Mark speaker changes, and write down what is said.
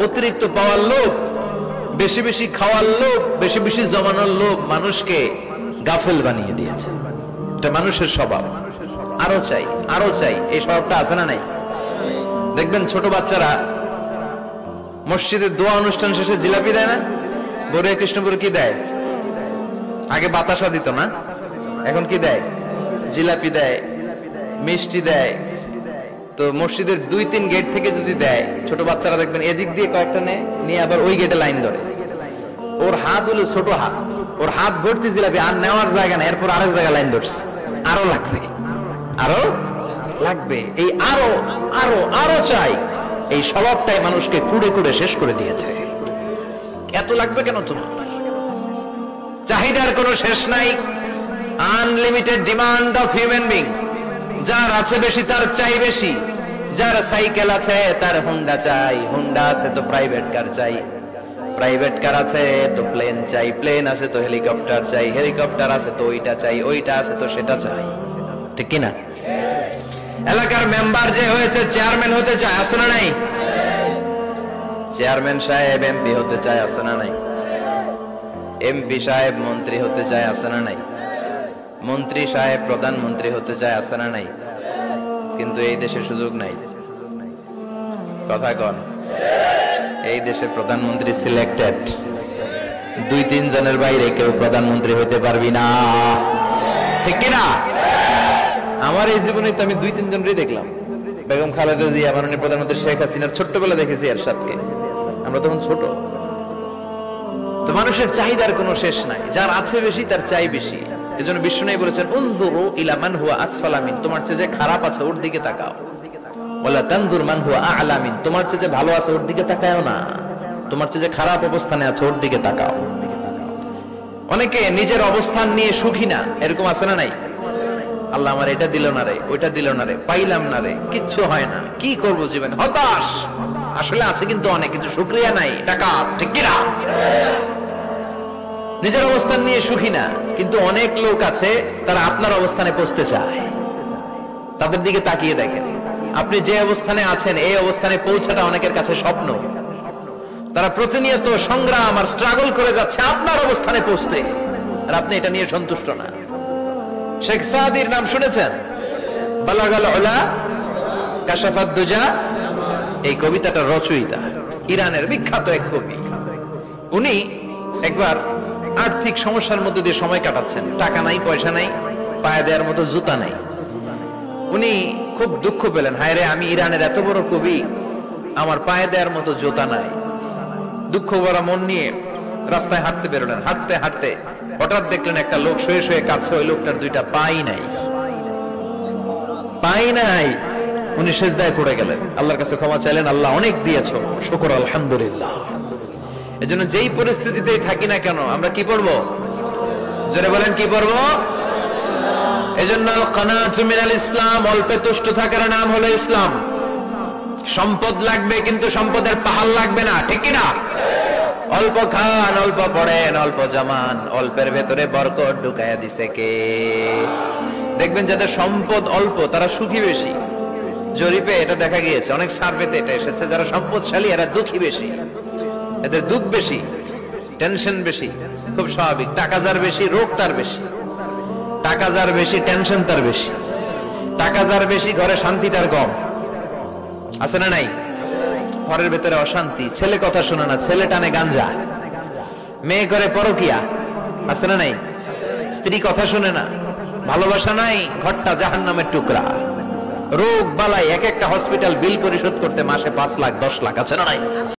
Speaker 1: অতিরিক্ত পাওয়ার লোভ, বেশি বেশি খাওয়ার লোভ, বেশি বেশি জমানোর লোভ মানুষকে গাফেল বানিয়ে দিয়েছে। এটা মানুষের স্বভাব। আরো চাই, আরো চাই, এই স্বভাবটা আছে না নাই? দেখবেন ছোট বাচ্চারা মসজিদে দোয়া অনুষ্ঠান শেষে জিলাপি দেয় না? গড়িয়া কৃষ্ণপুর কি দেয়? আগে বাতাসা দিত না, এখন কি দেয়? জিলাপি দেয়, মিষ্টি দেয়। তো মসজিদের 2-3 গেট থেকে যদি দেয়, ছোট বাচ্চারা দেখবেন এদিক দিয়ে কয়েকটা নিয়ে আবার ওই গেটে লাইন ধরে। ওর হাত হলো ছোট হাত, ওর হাত ভর্তি জিলাপি, আর নেওয়ার জায়গা না, এরপর আরেক জায়গায় লাইন ধরছে। আরো লাগবে, আরো লাগবে, এই আরো আরো আরো চাই, এই স্বভাবটাই মানুষকে কুড়ে কুড়ে শেষ করে দিয়েছে। এত লাগবে কেন তোমার? চাহিদার কোনো শেষ নাই। Unlimited demand of human being. যার আছে বেশি তার চাই বেশি। যার সাইকেল আছে তার হুন্ডা চাই, হুন্ডা আছে তো প্রাইভেট কার চাই, প্রাইভেট কার আছে তো প্লেন চাই, প্লেন আছে তো হেলিকপ্টার চাই, হেলিকপ্টার আছে তো ওইটা চাই, ওইটা আছে তো সেটা চাই। ঠিক কিনা? এলাকার মেম্বার যে হয়েছে চেয়ারম্যান হতে চায়, আছে না নাই? চেয়ারম্যান সাহেব এমপি হতে চায়, আছে না নাই? এমপি সাহেব মন্ত্রী হতে চায়, আছে না নাই? মন্ত্রী সাহেব প্রধানমন্ত্রী হতে চায়, আছে না নাই? কিন্তু এই দেশে সুযোগ নাই। কথা কন, এই দেশে প্রধানমন্ত্রী সিলেক্টেড। 2-3 জনের বাইরে কেউ প্রধানমন্ত্রী হতে পারবি না। ঠিক কিনা? আমার এই জীবনে তো আমি 2-3 জনই দেখলাম। বেগম খালেদা জিয়া, মাননীয় প্রধানমন্ত্রী শেখ হাসিনার ছোট্টবেলা দেখেছি এরশাদকে, আমরা তখন ছোট। তো মানুষের চাহিদার কোনো শেষ নাই। যার আছে বেশি তার চাই বেশি। এজন্য বিষ্ণু বলেছেন, উনজুরু ইলা মান হুয়া আসফালা মিন, তোমার চেয়ে যে খারাপ আছে ওর দিকে তাকাও। ওয়ালা তানজুর মান হুয়া আ'লা মিন, তোমার চেয়ে যে ভালো আছে ওর দিকে তাকাও না, তোমার চেয়ে যে খারাপ অবস্থানে আছে ওর দিকে তাকাও। অনেকে নিজের অবস্থান নিয়ে সুখী না, এরকম আছে না নাই? আল্লাহ আমার এটা দিল না রে, ওইটা দিল না রে, পাইলাম না রে, কিচ্ছু হয় না, কি করব জীবনে, হতাশ। আসলে আছে কিন্তু অনেক, কিন্তু শুকরিয়া নাই, টাকা। ঠিক কিনা? নিজের অবস্থান নিয়ে সুখী না, কিন্তু অনেক লোক আছে তারা আপনার অবস্থানে পৌঁছতে চায়। তাদের দিকে তাকিয়ে দেখেন, আপনি যে অবস্থানে আছেন এই অবস্থানে পৌঁছাটা অনেকের কাছে স্বপ্ন। তারা প্রতিনিয়ত সংগ্রাম আর স্ট্রাগল করে যাচ্ছে আপনার অবস্থানে পৌঁছতে, আর আপনি এটা নিয়ে সন্তুষ্ট না। শেখ সাদির নাম শুনেছেন? বালাগাল উলা কাশাফাত দুজা, এই কবিতাটা রচয়িতা ইরানের বিখ্যাত এক কবি। উনি একবার আর্থিক সমস্যার মধ্যে দিয়ে সময় কাটাচ্ছেন, টাকা নাই, পয়সা নাই, পায়ে দেওয়ার মতো জুতা নাই। উনি খুব দুঃখ পেলেন, হায় রে, আমি ইরানের এত বড় কবি, আমার পায়ে দেওয়ার মতো জুতা নাই। দুঃখ ভরা মন নিয়ে রাস্তায় হাঁটতে বেরোলেন। হাঁটতে হাঁটতে হঠাৎ দেখলেন একটা লোক শুয়ে শুয়ে কাঁদছে, ওই লোকটার 2টা পাই নাই, পাই নাই। উনি সেজদায় পড়ে গেলেন, আল্লাহর কাছে ক্ষমা চাইলেন, আল্লাহ অনেক দিয়েছো, শুকর আলহামদুলিল্লাহ। এজন্য যেই পরিস্থিতিতেই থাকি না কেন আমরা কি পড়বো? জোরে বলেন, কি পড়বো? এজন্য কানাতু মিনাল ইসলাম, অল্পে তুষ্ট থাকার নাম হলো ইসলাম। সম্পদ লাগবে কিন্তু সম্পদের পাহাড় লাগবে না। ঠিক কিনা? অল্প খান, অল্প পড়েন, অল্প জামান, অল্পের ভেতরে বরকত ঢুকাইয়া দিছে কে? দেখবেন যাদের সম্পদ অল্প তারা সুখী বেশি। জরিপে এটা দেখা গিয়েছে, অনেক সার্ভেতে এটা এসেছে, যারা সম্পদশালী এরা দুঃখী বেশি, এদের দুঃখ বেশি, টেনশন বেশি। খুব স্বাভাবিক, টাকা যার বেশি রোগ তার বেশি, টাকা যার বেশি টেনশন তার বেশি, টাকা যার বেশি ঘরে শান্তি তার কম। আছে না নাই? ঘরের ভেতরে অশান্তি, ছেলে কথা শোনে না, ছেলে টানে গাঞ্জা, মেয়ে করে পরকিয়া। আছে না নাই? স্ত্রী কথা শোনে না, ভালোবাসা নাই, ঘরটা জাহান্নামের টুকরা। রোগ বালাই, এক একটা হসপিটাল বিল পরিশোধ করতে মাসে 5 লাখ 10 লাখ। আছে না নাই?